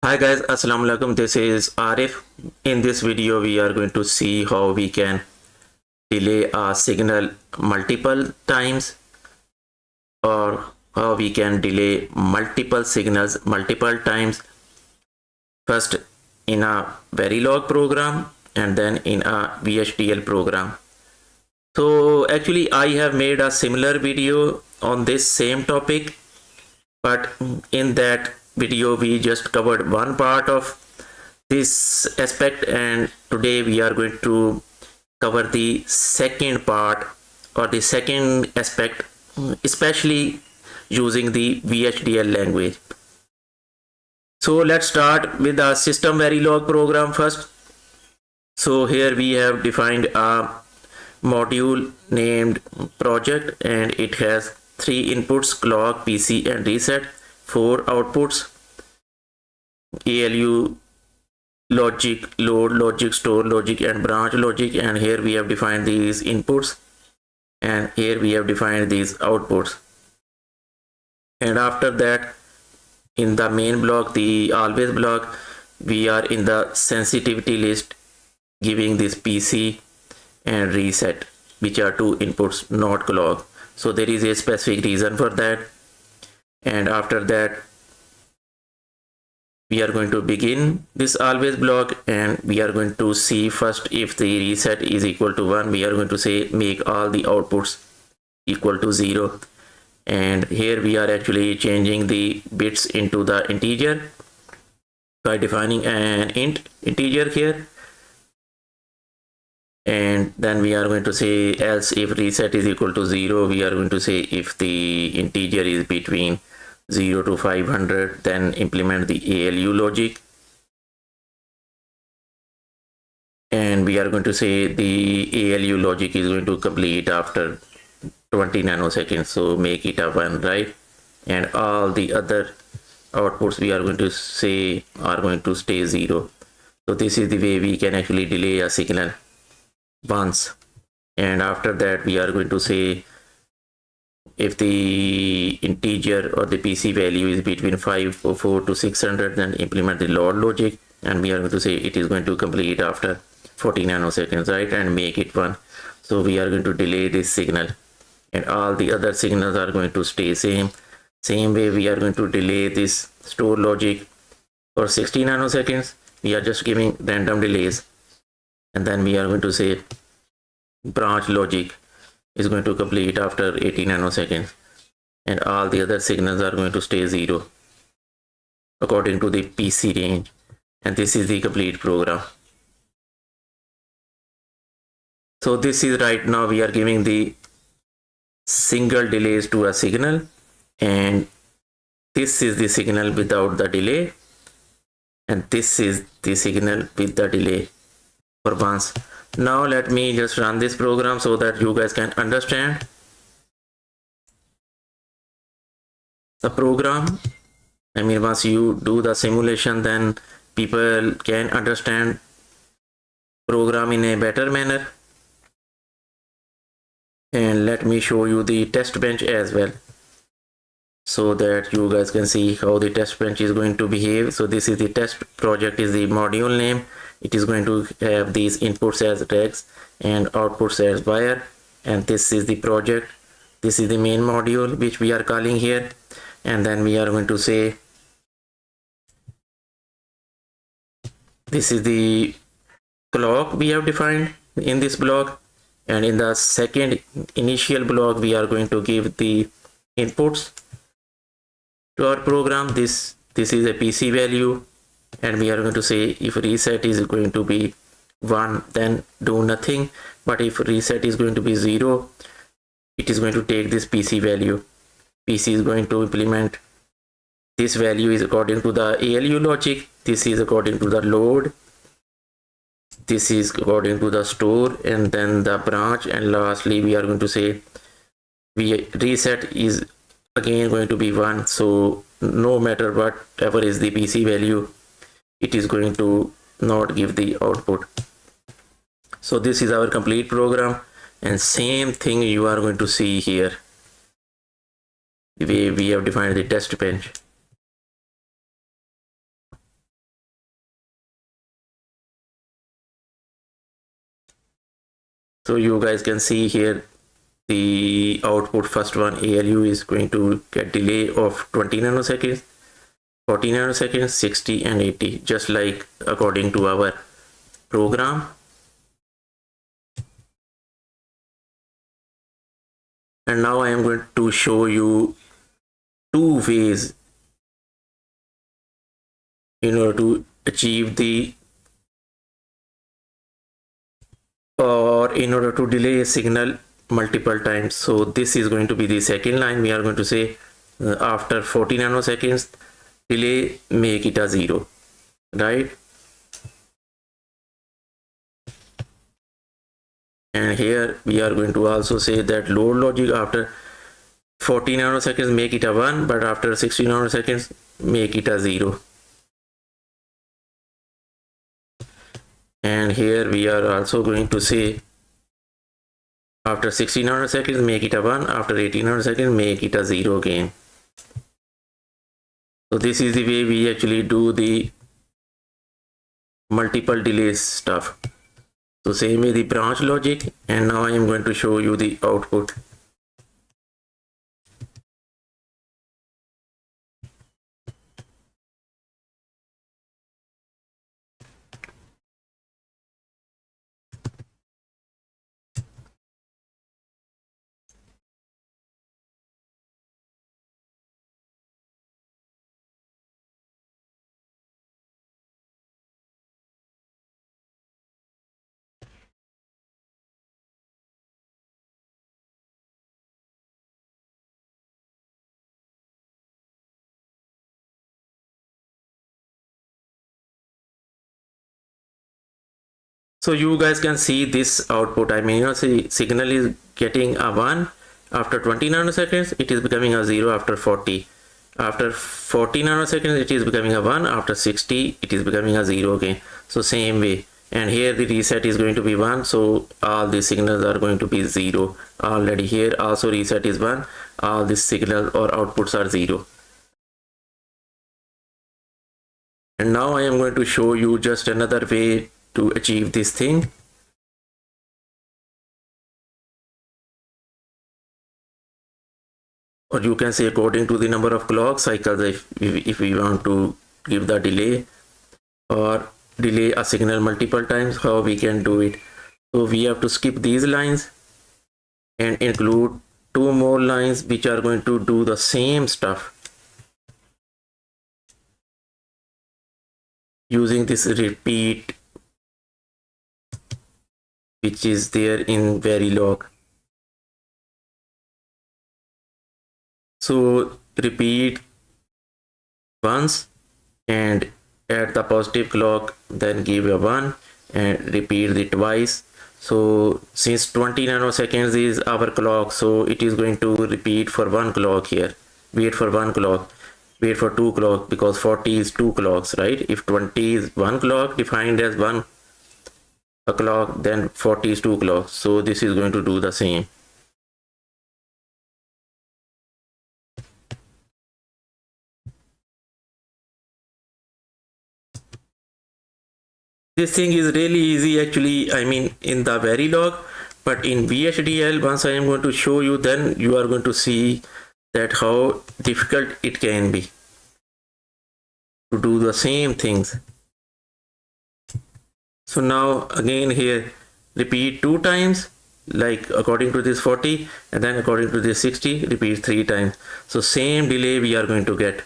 Hi guys, Assalamu alaikum. This is Arif. In this video, we are going to see how we can delay a signal multiple times, or how we can delay multiple signals multiple times. First in a Verilog program and then in a VHDL program. So actually I have made a similar video on this same topic, but in that video we just covered one part of this aspect, and today we are going to cover the second part or the second aspect, especially using the VHDL language. So let's start with the system Verilog program first. So here we have defined a module named project, and it has 3 inputs: clock, PC and reset, 4 outputs: ALU logic, load logic, store logic and branch logic. And here we have defined these inputs, and here we have defined these outputs. And after that, in the main block, the always block, we are in the sensitivity list giving this PC and reset, which are 2 inputs, not clock. So there is a specific reason for that. And after that, we are going to begin this always block, and we are going to see first if the reset is equal to 1. We are going to say make all the outputs equal to 0, and here we are actually changing the bits into the integer by defining an integer here. And then we are going to say else if reset is equal to 0. We are going to say if the integer is between 0 to 500, then implement the ALU logic. And we are going to say the ALU logic is going to complete after 20 nanoseconds, so make it a 1, right? And all the other outputs we are going to say are going to stay 0. So this is the way we can actually delay a signal once. And after that, we are going to say if the integer or the PC value is between 504 to 600, then implement the load logic, and we are going to say it is going to complete after 40 nanoseconds, right? And make it 1. So we are going to delay this signal, and all the other signals are going to stay same way. We are going to delay this store logic for 60 nanoseconds. We are just giving random delays. And then we are going to say branch logic is going to complete after 80 nanoseconds, and all the other signals are going to stay 0 according to the PC range. And this is the complete program. So this is right now we are giving the single delays to a signal, and this is the signal without the delay, and this is the signal with the delay for once. Now let me just run this program so that you guys can understand the program. I mean, once you do the simulation, then people can understand program in a better manner. And let me show you the test bench as well, so that you guys can see how the test bench is going to behave. So this is the test project, is the module name. It is going to have these inputs as regs and outputs as wire, and this is the project. This is the main module which we are calling here. And then we are going to say this is the clock we have defined in this block, and in the second initial block we are going to give the inputs to our program. This is a PC value, and we are going to say if reset is going to be 1, then do nothing, but if reset is going to be 0, it is going to take this PC value. PC is going to implement this value is according to the ALU logic, this is according to the load, this is according to the store, and then the branch. And lastly we are going to say reset is again going to be 1, so no matter whatever is the PC value, it is going to not give the output. So this is our complete program, and same thing you are going to see here, the way we have defined the test bench. So you guys can see here the output. First one, ALU, is going to get delay of 20 nanoseconds, 40 nanoseconds, 60 and 80, just like according to our program. And now I am going to show you two ways in order to achieve the, or in order to delay a signal multiple times. So this is going to be the second line. We are going to say after 40 nanoseconds delay, make it a 0, right? And here we are going to also say that load logic after 40 nanoseconds make it a 1, but after 60 nanoseconds make it a 0. And here we are also going to say after 60 nanoseconds make it a 1, after 80 nanoseconds make it a 0 again. So this is the way we actually do the multiple delays stuff. So same way the branch logic, and now I am going to show you the output. So you guys can see this output. I mean, see, signal is getting a 1 after 20 nanoseconds, it is becoming a 0 after 40. After 40 nanoseconds, it is becoming a 1. After 60, it is becoming a 0 again. So same way. And here the reset is going to be 1. So all the signals are going to be 0. Already here also reset is 1. All the signals or outputs are 0. And now I am going to show you just another way to achieve this thing. Or you can say according to the number of clock cycles, if we want to give the delay or delay a signal multiple times, how we can do it. So we have to skip these lines and include 2 more lines which are going to do the same stuff using this repeat which is there in Verilog. So repeat once and at the positive clock, then give a 1 and repeat it twice. So since 20 nanoseconds is our clock, so it is going to repeat for 1 clock here. Wait for 1 clock, wait for 2 clock, because 40 is 2 clocks, right? If 20 is 1 clock defined as 1 o'clock, then 40 is 2 clocks. So this is going to do the same. This thing is really easy actually, I mean in the Verilog, but in VHDL, once I am going to show you, then you are going to see that how difficult it can be to do the same things. So now again here, repeat 2 times, like according to this 40, and then according to this 60, repeat 3 times. So same delay we are going to get.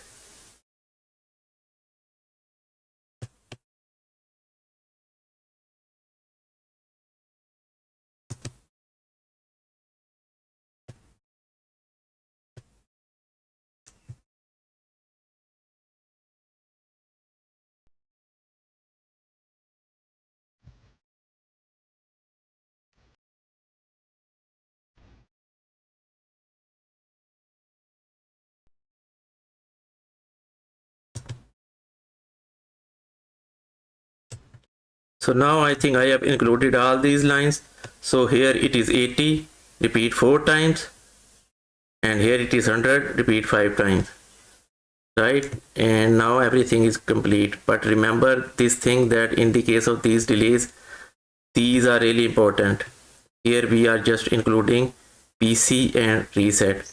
So now I think I have included all these lines. So here it is 80, repeat 4 times, and here it is 100, repeat 5 times, right? And now everything is complete. But remember this thing, that in the case of these delays, these are really important. Here we are just including PC and reset,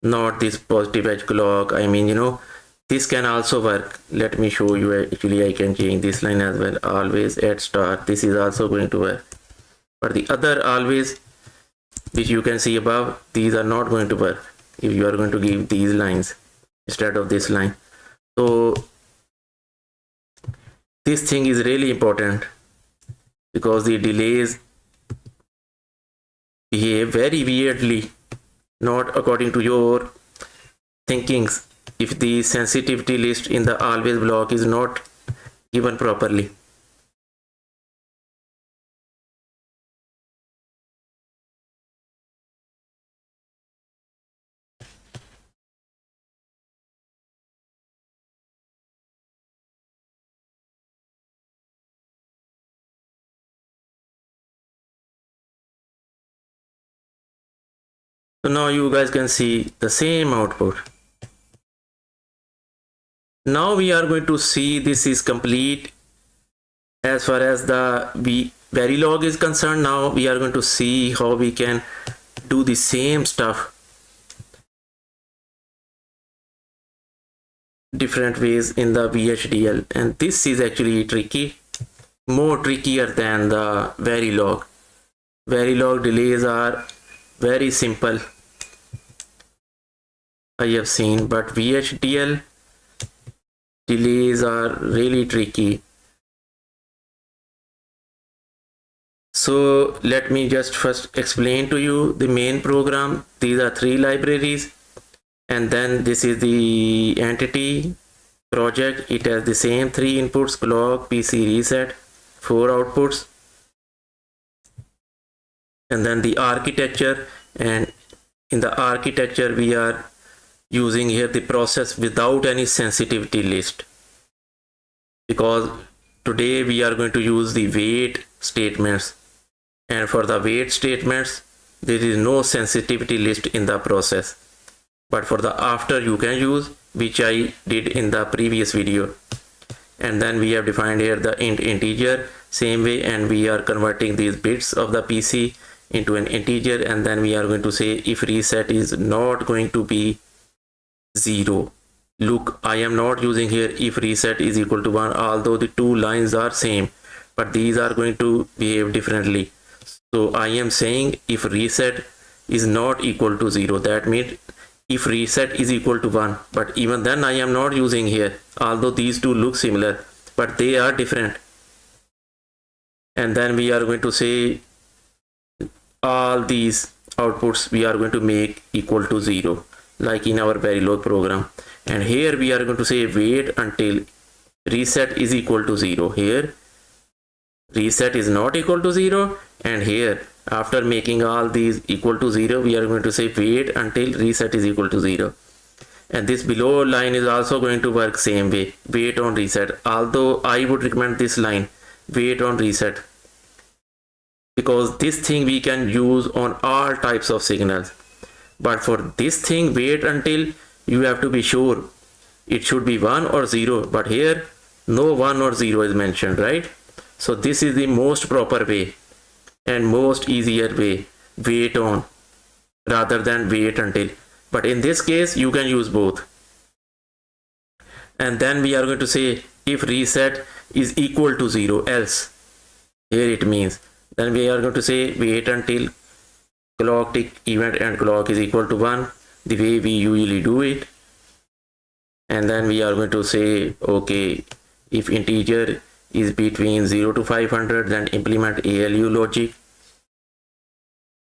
not this positive edge clock. I mean, this can also work. Let me show you. Actually, I can change this line as well. Always add star. This is also going to work. But the other always, which you can see above, these are not going to work if you are going to give these lines instead of this line. So this thing is really important because the delays behave very weirdly, not according to your thinkings, if the sensitivity list in the always block is not given properly. So now you guys can see the same output. Now we are going to see this is complete as far as the Verilog is concerned. Now we are going to see how we can do the same stuff different ways in the VHDL, and this is actually tricky, more trickier than the Verilog. Verilog delays are very simple, I have seen, but VHDL delays are really tricky. So let me just first explain to you the main program. These are 3 libraries, and then this is the entity project. It has the same 3 inputs: clock, PC, reset, 4 outputs, and then the architecture. And in the architecture we are using here the process without any sensitivity list, because today we are going to use the wait statements, and for the wait statements there is no sensitivity list in the process, but for the after you can use, which I did in the previous video. And then we have defined here the int integer same way, and we are converting these bits of the PC into an integer, and then we are going to say if reset is not going to be 0. Look, I am not using here if reset is equal to 1, although the 2 lines are same, but these are going to behave differently. So I am saying if reset is not equal to 0, that means if reset is equal to 1, but even then I am not using here, although these two look similar, but they are different. And then we are going to say all these outputs we are going to make equal to 0, like in our Verilog program. And here we are going to say wait until reset is equal to 0. Here reset is not equal to 0, and here after making all these equal to 0 we are going to say wait until reset is equal to 0. And this below line is also going to work same way, wait on reset, although I would recommend this line, wait on reset, because this thing we can use on all types of signals. But for this thing, wait until, you have to be sure it should be 1 or 0, but here no 1 or 0 is mentioned, right? So this is the most proper way and most easier way, wait on rather than wait until. But in this case you can use both. And then we are going to say if reset is equal to 0 else, here it means, then we are going to say wait until clock tick event and clock is equal to 1, the way we usually do it. And then we are going to say okay, if integer is between 0 to 500, then implement ALU logic.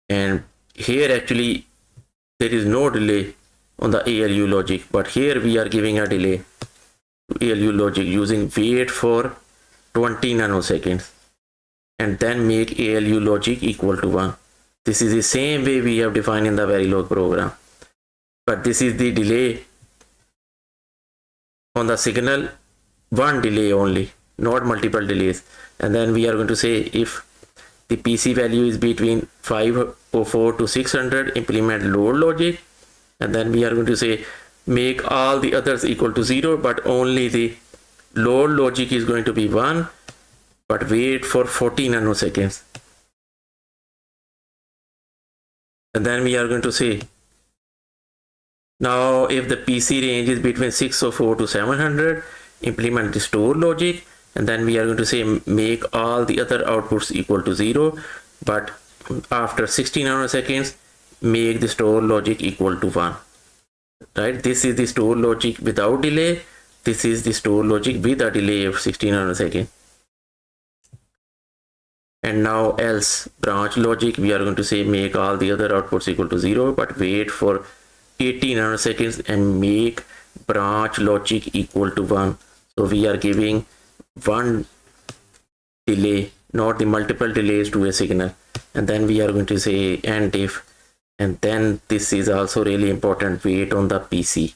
And here actually there is no delay on the ALU logic, but here we are giving a delay to ALU logic using wait for 20 nanoseconds, and then make ALU logic equal to 1. This is the same way we have defined in the Verilog program, but this is the delay on the signal, one delay only, not multiple delays. And then we are going to say if the PC value is between 504 to 600, implement load logic. And then we are going to say make all the others equal to 0, but only the load logic is going to be 1, but wait for 40 nanoseconds. And then we are going to say, now if the PC range is between 604 to 700, implement the store logic, and then we are going to say make all the other outputs equal to 0, but after 60 nanoseconds make the store logic equal to 1. Right, this is the store logic without delay, this is the store logic with a delay of 60 nanoseconds. And now else branch logic, we are going to say make all the other outputs equal to 0, but wait for 80 nanoseconds and make branch logic equal to 1. So we are giving one delay, not the multiple delays to a signal. And then we are going to say and if, and then this is also really important, wait on the PC,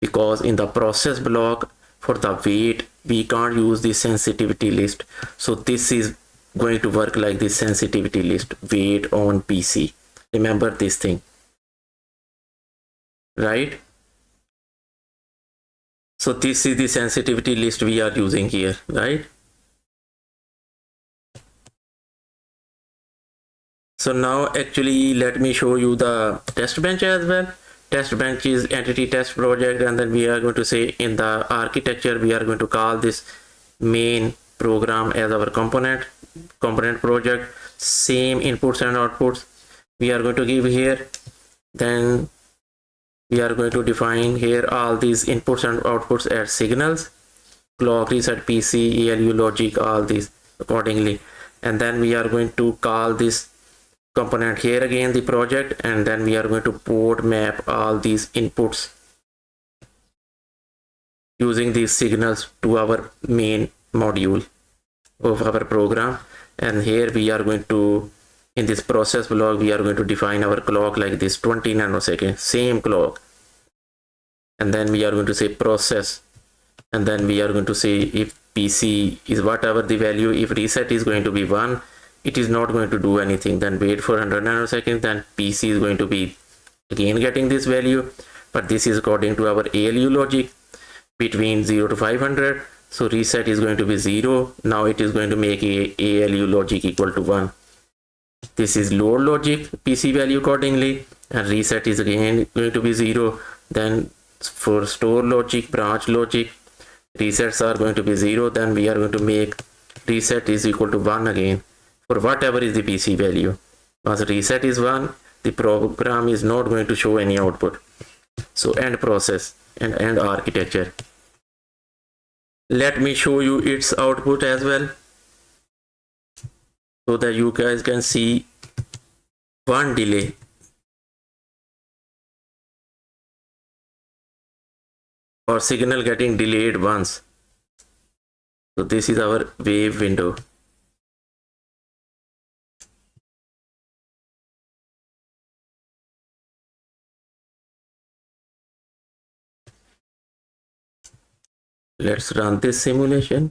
because in the process block for the wait we can't use the sensitivity list. So this is going to work like this sensitivity list, wait on PC. Remember this thing, right? So this is the sensitivity list we are using here, right? So now actually let me show you the test bench as well. Test bench is entity test project, and then we are going to say in the architecture we are going to call this main program as our component project. Same inputs and outputs we are going to give here. Then we are going to define here all these inputs and outputs as signals, clock, reset, PC, ALU logic, all these accordingly. And then we are going to call this component here again the project, and then we are going to port map all these inputs using these signals to our main module of our program. And here we are going to, in this process block, we are going to define our clock like this, 20 nanoseconds, same clock. And then we are going to say process, and then we are going to say if PC is whatever the value, if reset is going to be 1, it is not going to do anything. Then wait for 100 nanoseconds, then PC is going to be again getting this value, but this is according to our ALU logic between 0 to 500. So reset is going to be 0. Now it is going to make a ALU logic equal to 1. This is load logic, PC value accordingly, and reset is again going to be 0. Then for store logic, branch logic, resets are going to be 0. Then we are going to make reset is equal to 1 again for whatever is the PC value. Once reset is 1, the program is not going to show any output. So end process and end architecture. Let me show you its output as well, so that you guys can see one delay. Or signal getting delayed once. So this is our wave window. Let's run this simulation.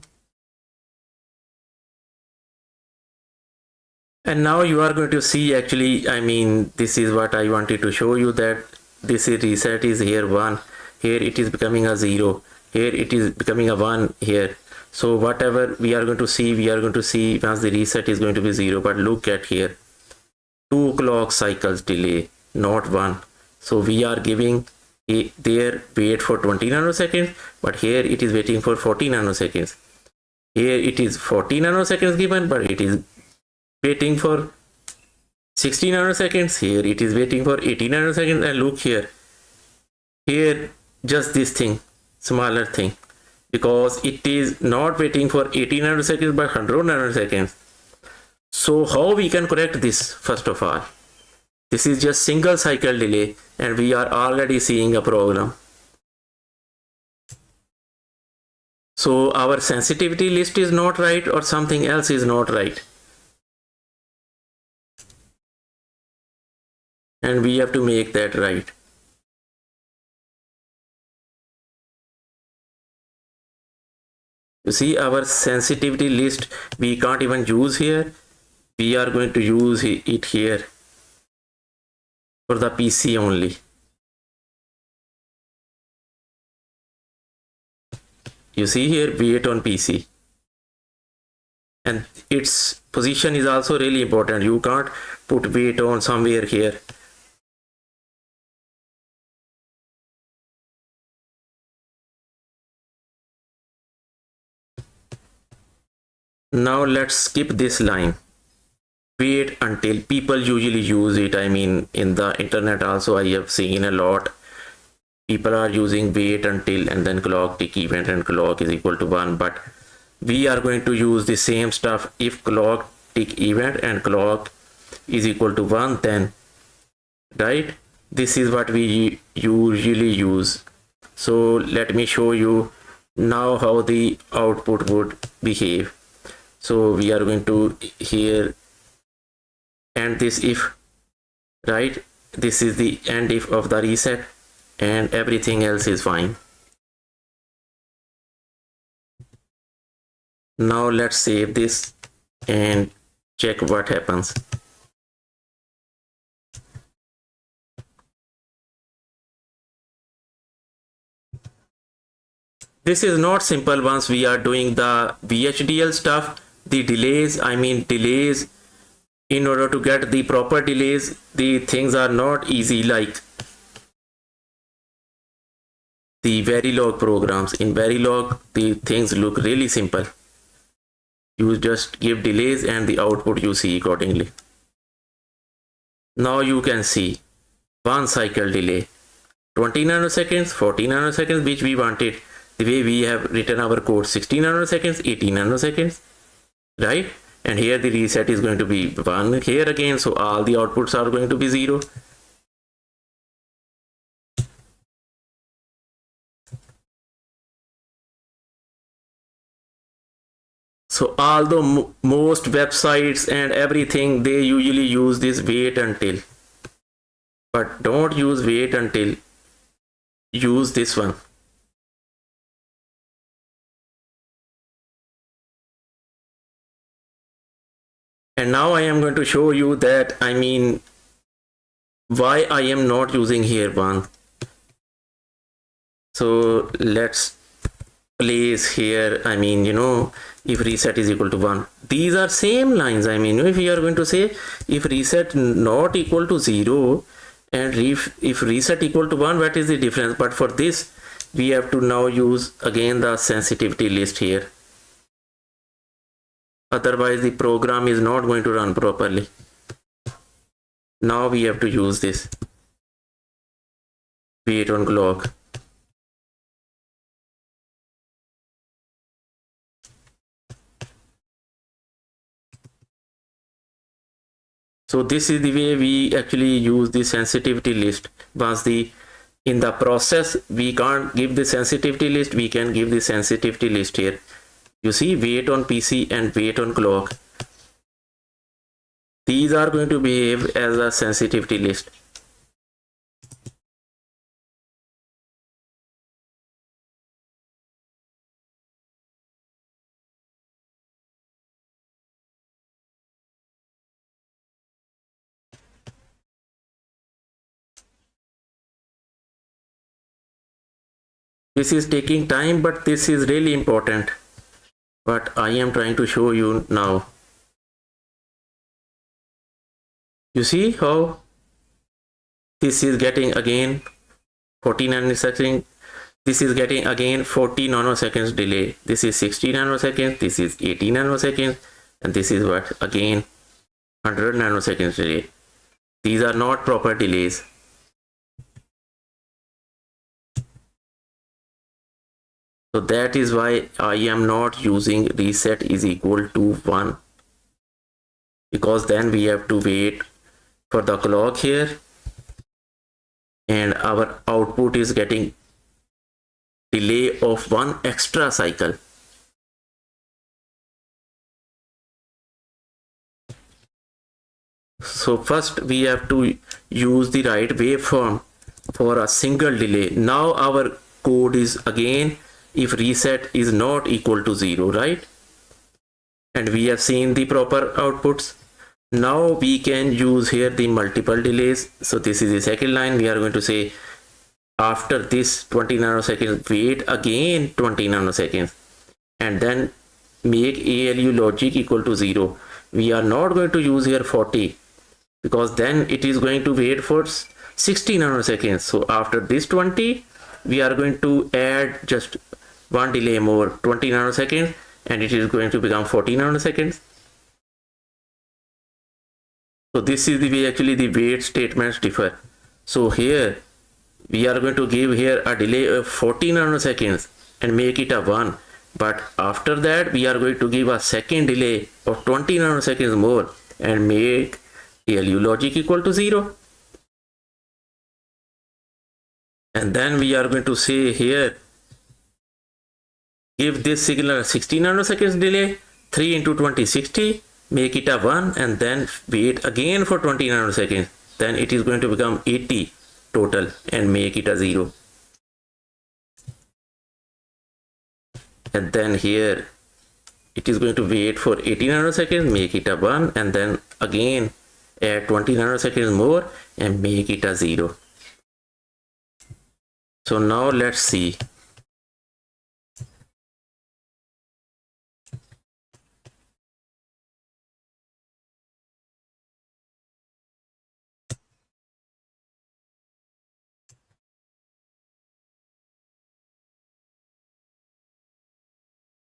And now you are going to see, actually, I mean, this is what I wanted to show you, that this is reset is here 1, here it is becoming a 0, here it is becoming a 1 here. So whatever we are going to see once the reset is going to be 0. But look at here, 2 clock cycles delay, not 1. So we are giving there wait for 20 nanoseconds, but here it is waiting for 40 nanoseconds. Here it is 40 nanoseconds given, but it is waiting for 60 nanoseconds. Here it is waiting for 80 nanoseconds. And look here, just this thing, smaller thing, because it is not waiting for 80 nanoseconds but 100 nanoseconds. So how we can correct this? First of all, this is just single cycle delay, and we are already seeing a problem. So our sensitivity list is not right, or something else is not right, and we have to make that right. You see, our sensitivity list we can't even use here. We are going to use it here for the PC only. You see here, wait on PC. and its position is also really important. You can't put wait on somewhere here. Now let's skip this line. Wait until. People usually use it. I mean, in the internet also I have seen a lot. People are using wait until and then clock tick event and clock is equal to 1. But we are going to use the same stuff. If clock tick event and clock is equal to 1, then right, this is what we usually use. So let me show you now how the output would behave. So we are going to here end this if, right? This is the end if of the reset and everything else is fine. Now let's save this and check what happens. This is not simple. Once we are doing the VHDL stuff, the delays, I mean delays, in order to get the proper delays, the things are not easy like the Verilog programs. In Verilog, the things look really simple. You just give delays and the output you see accordingly. Now you can see 1 cycle delay, 20 nanoseconds, 40 nanoseconds, which we wanted. The way we have written our code, 60 nanoseconds, 80 nanoseconds, right? And here the reset is going to be 1 here again, so all the outputs are going to be 0. So although most websites and everything, they usually use this wait until, but don't use wait until, use this one. And now I am going to show you that, I mean, why I am not using here 1. So let's place here, I mean, if reset is equal to 1. These are same lines. I mean, if we are going to say if reset not equal to 0 and if reset equal to 1, what is the difference? But for this, we have to now use again the sensitivity list here. Otherwise the program is not going to run properly. Now we have to use this wait on clock. So this is the way we actually use the sensitivity list. Once in the process we can't give the sensitivity list, we can give the sensitivity list here. You see, wait on PC and wait on clock. These are going to behave as a sensitivity list. This is taking time, but this is really important. But I am trying to show you now. You see how this is getting again 40 nanoseconds. This is getting again 40 nanoseconds delay. This is 60 nanoseconds. This is 80 nanoseconds. And this is what? Again 100 nanoseconds delay. These are not proper delays. So that is why I am not using reset is equal to 1, because then we have to wait for the clock here and our output is getting delay of 1 extra cycle. So first we have to use the right waveform for a single delay. Now our code is again if reset is not equal to 0, right? And we have seen the proper outputs. Now we can use here the multiple delays. So this is the second line. We are going to say after this 20 nanoseconds, wait again 20 nanoseconds. And then make ALU logic equal to 0. We are not going to use here 40 because then it is going to wait for 60 nanoseconds. So after this 20, we are going to add just one delay more, 20 nanoseconds, and it is going to become 40 nanoseconds. So this is the way actually the wait statements differ. So here we are going to give here a delay of 40 nanoseconds and make it a 1. But after that we are going to give a second delay of 20 nanoseconds more and make ALU logic equal to 0. And then we are going to say here, give this signal 60 nanoseconds delay, 3 into 20, 60, make it a 1, and then wait again for 20 nanoseconds. Then it is going to become 80 total and make it a 0. And then here it is going to wait for 80 nanoseconds, make it a 1, and then again add 20 nanoseconds more and make it a 0. So now let's see.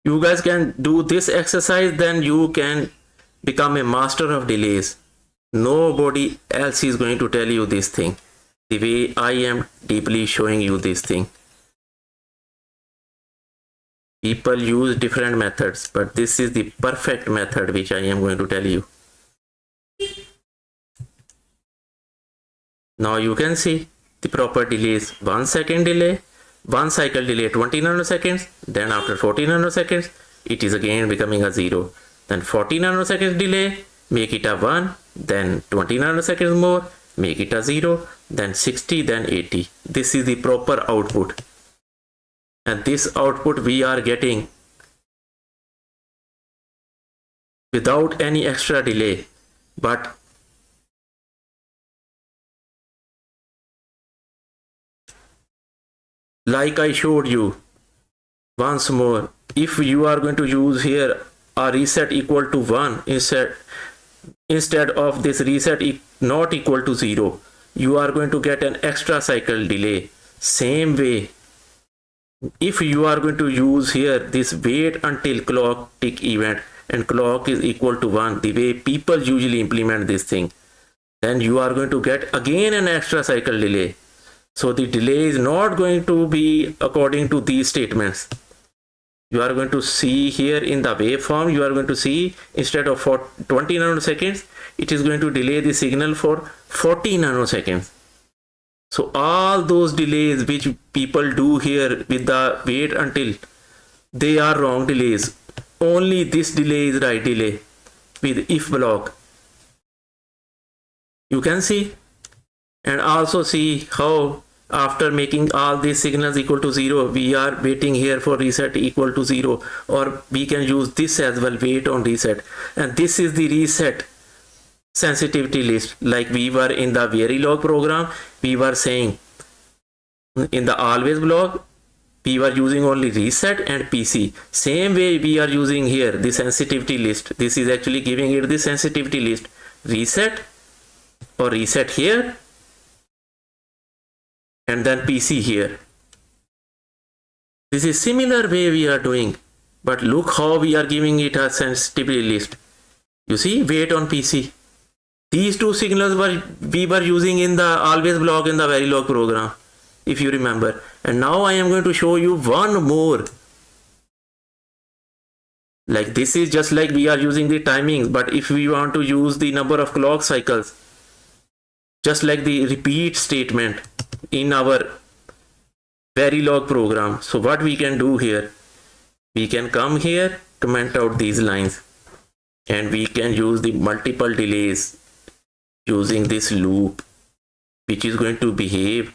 You guys can do this exercise, then you can become a master of delays. Nobody else is going to tell you this thing the way I am deeply showing you this thing. People use different methods, but this is the perfect method which I am going to tell you. Now you can see the proper delays: 1 second delay, 1 cycle delay 20 nanoseconds, then after 40 nanoseconds it is again becoming a 0, then 40 nanoseconds delay, make it a 1, then 20 nanoseconds more, make it a 0, then 60, then 80. This is the proper output, and this output we are getting without any extra delay. But like I showed you once more, if you are going to use here a reset equal to 1 instead of this reset not equal to 0, you are going to get an extra cycle delay. Same way, if you are going to use here this wait until clock tick event and clock is equal to 1, the way people usually implement this thing, then you are going to get again an extra cycle delay. So the delay is not going to be according to these statements. You are going to see here in the waveform, you are going to see instead of 20 nanoseconds, it is going to delay the signal for 40 nanoseconds. So all those delays which people do here with the wait until, they are wrong delays. Only this delay is right delay with if block. You can see, and also see how after making all these signals equal to 0, we are waiting here for reset equal to 0, or we can use this as well, wait on reset. And this is the reset sensitivity list. Like we were in the Verilog program, we were saying in the always block, we were using only reset and PC. Same way we are using here the sensitivity list. This is actually giving it the sensitivity list, reset or reset here, and then PC here. This is similar way we are doing, but look how we are giving it a sensitivity list. You see, wait on PC. These two signals we were using in the always block in the Verilog program, if you remember. And now I am going to show you one more. Like this is just like we are using the timings, but if we want to use the number of clock cycles, just like the repeat statement in our Verilog program. So what we can do here, we can come here, comment out these lines, and we can use the multiple delays using this loop, which is going to behave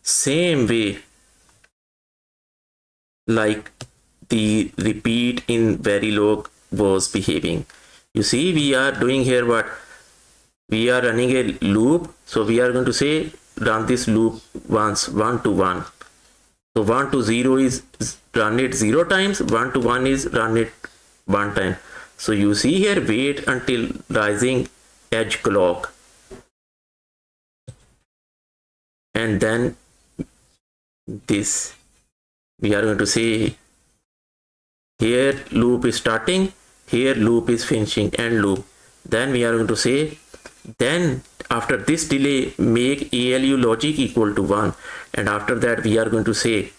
same way like the repeat in Verilog was behaving. You see, we are doing here what? We are running a loop. So we are going to say run this loop once, 1 to 1. So 1 to 0 is run it 0 times, 1 to 1 is run it one time. So you see here, wait until rising edge clock, and then this we are going to say here loop is starting, here loop is finishing, end loop. Then we are going to say, then after this delay make ALU logic equal to 1, and after that we are going to say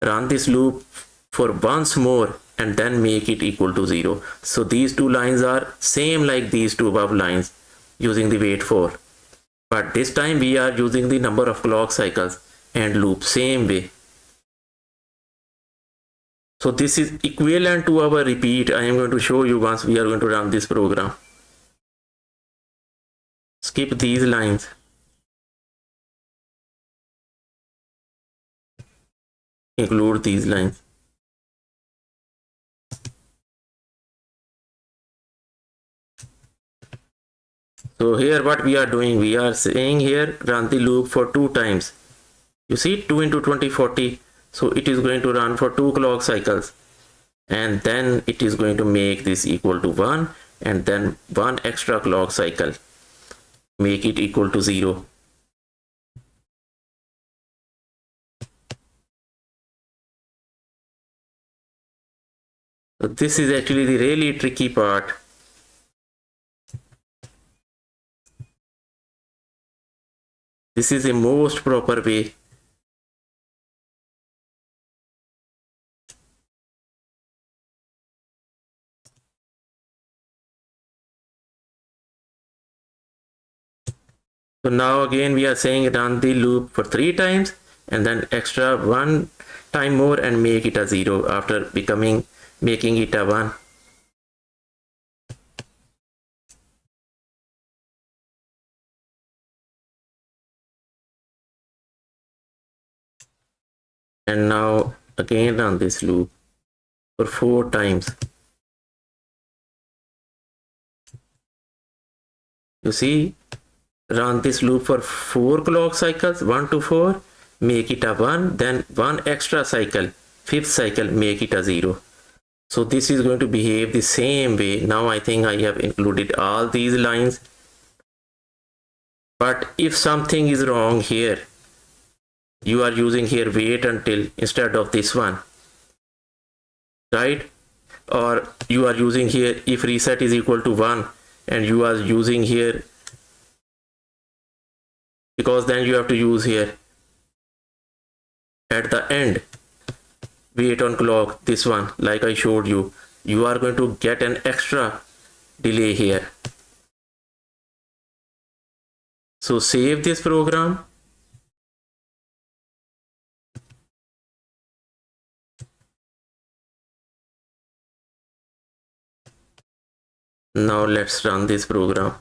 run this loop for once more and then make it equal to 0. So these two lines are same like these two above lines using the wait for, but this time we are using the number of clock cycles and loop same way. So this is equivalent to our repeat. I am going to show you once we are going to run this program. Skip these lines. Include these lines. So here what we are doing, we are saying here run the loop for 2 times. You see 2 into 20, 40. So it is going to run for 2 clock cycles, and then it is going to make this equal to 1, and then 1 extra clock cycle, make it equal to 0. So this is actually the really tricky part. This is the most proper way. So now again we are saying run the loop for 3 times and then extra 1 time more and make it a 0 after making it a 1. And now again run this loop for 4 times. You see, run this loop for 4 clock cycles, 1 to 4, make it a 1, then 1 extra cycle, 5th cycle, make it a 0. So this is going to behave the same way. Now I think I have included all these lines. But if something is wrong here, you are using here wait until instead of this one, right? Or you are using here if reset is equal to 1, and you are using here, because then you have to use here at the end wait on clock, this one like I showed you, you are going to get an extra delay here. So save this program. Now let's run this program.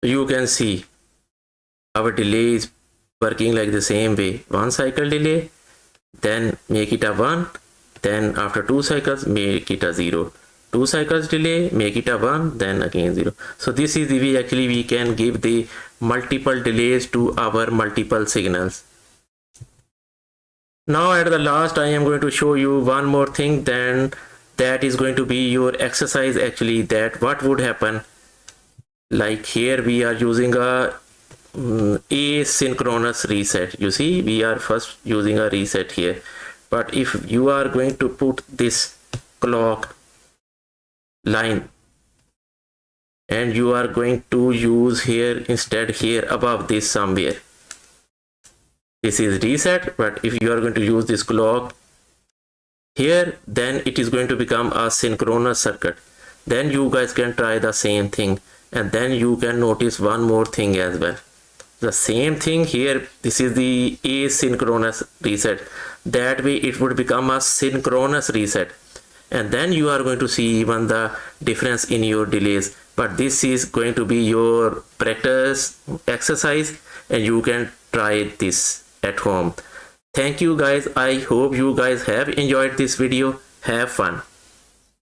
You can see our delay is working like the same way. 1 cycle delay, then make it a 1, then after 2 cycles make it a 0. 2 cycles delay, make it a 1, then again 0. So this is the way actually we can give the multiple delays to our multiple signals. Now at the last I am going to show you one more thing, then that is going to be your exercise actually, that what would happen. Like here we are using a asynchronous reset. You see, we are first using a reset here, but if you are going to put this clock line and you are going to use here instead here above this somewhere, this is reset, but if you are going to use this clock here, then it is going to become a synchronous circuit. Then you guys can try the same thing, and then you can notice one more thing as well. The same thing here, this is the asynchronous reset. That way it would become a synchronous reset, and then you are going to see even the difference in your delays. But this is going to be your practice exercise, and you can try this at home. Thank you guys. I hope you guys have enjoyed this video. Have fun.